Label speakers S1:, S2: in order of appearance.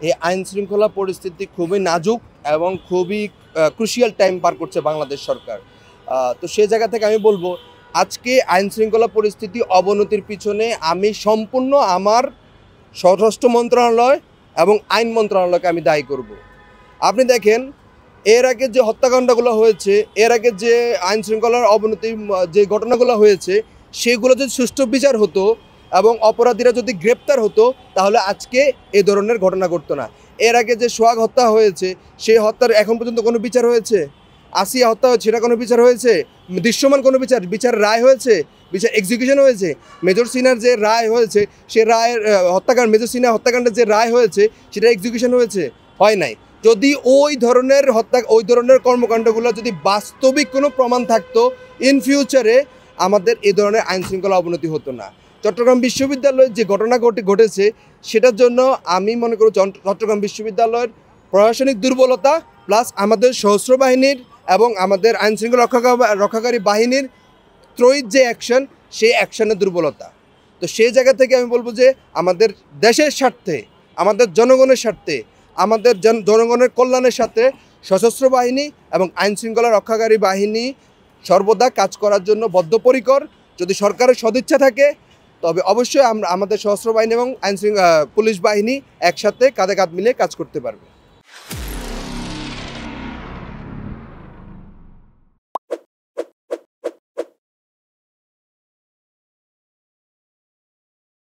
S1: এই আইন শৃঙ্খলা পরিস্থিতি খুবই নাজুক এবং খুবই ক্রুশিয়াল টাইম পার করছে বাংলাদেশ সরকার। তো সেই জায়গা থেকে আমি বলবো আজকে আইন শৃঙ্খলা পরিস্থিতি অবনতির পিছনে আমি সম্পূর্ণ আমার স্বরাষ্ট্র মন্ত্রণালয় এবং আইন মন্ত্রণালয়কে আমি দায়ী করব। আপনি দেখেন এর আগে যে হত্যাকাণ্ডগুলো হয়েছে, এর আগে যে আইন শৃঙ্খলার অবনতি যে ঘটনাগুলো হয়েছে, সেগুলো যদি সুষ্ঠু বিচার হতো এবং অপরাধীরা যদি গ্রেপ্তার হতো, তাহলে আজকে এই ধরনের ঘটনা ঘটতো না। এর আগে যে সোহাগ হত্যা হয়েছে, সেই হত্যার এখন পর্যন্ত কোনো বিচার হয়েছে? আসিয়া হত্যা হয়েছে, সেটা কোনো বিচার হয়েছে? দৃশ্যমান কোনো বিচার রায় হয়েছে? বিচার এক্সিকিউশন হয়েছে? মেজর সিনহার যে রায় হয়েছে, সে রায়ের হত্যাকাণ্ড, মেজর সিনহা হত্যাকাণ্ডের যে রায় হয়েছে, সেটা এক্সিকিউশন হয়েছে? হয় নাই। যদি ওই ধরনের কর্মকাণ্ডগুলো যদি বাস্তবিক কোনো প্রমাণ থাকতো, ইন ফিউচারে আমাদের এই ধরনের আইন শৃঙ্খলা অবনতি হতো না। চট্টগ্রাম বিশ্ববিদ্যালয়ে যে ঘটনা ঘটেছে, সেটার জন্য আমি মনে করি চট্টগ্রাম বিশ্ববিদ্যালয়ের প্রশাসনিক দুর্বলতা প্লাস আমাদের সশস্ত্র বাহিনীর এবং আমাদের আইন শৃঙ্খলা রক্ষাকারী বাহিনীর ত্রয়িত যে অ্যাকশন, সেই অ্যাকশনের দুর্বলতা। তো সেই জায়গা থেকে আমি বলবো যে আমাদের দেশের স্বার্থে, আমাদের জনগণের স্বার্থে, আমাদের জনগণের কল্যাণের সাথে সশস্ত্র বাহিনী এবং আইন শৃঙ্খলা রক্ষাকারী বাহিনী সর্বদা কাজ করার জন্য বদ্ধপরিকর। যদি সরকারের সদিচ্ছা থাকে, তবে অবশ্যই আমাদের সশস্ত্র বাহিনী এবং পুলিশ বাহিনী একসাথে কাঁধে কাঁধ মিলিয়ে কাজ করতে পারবে।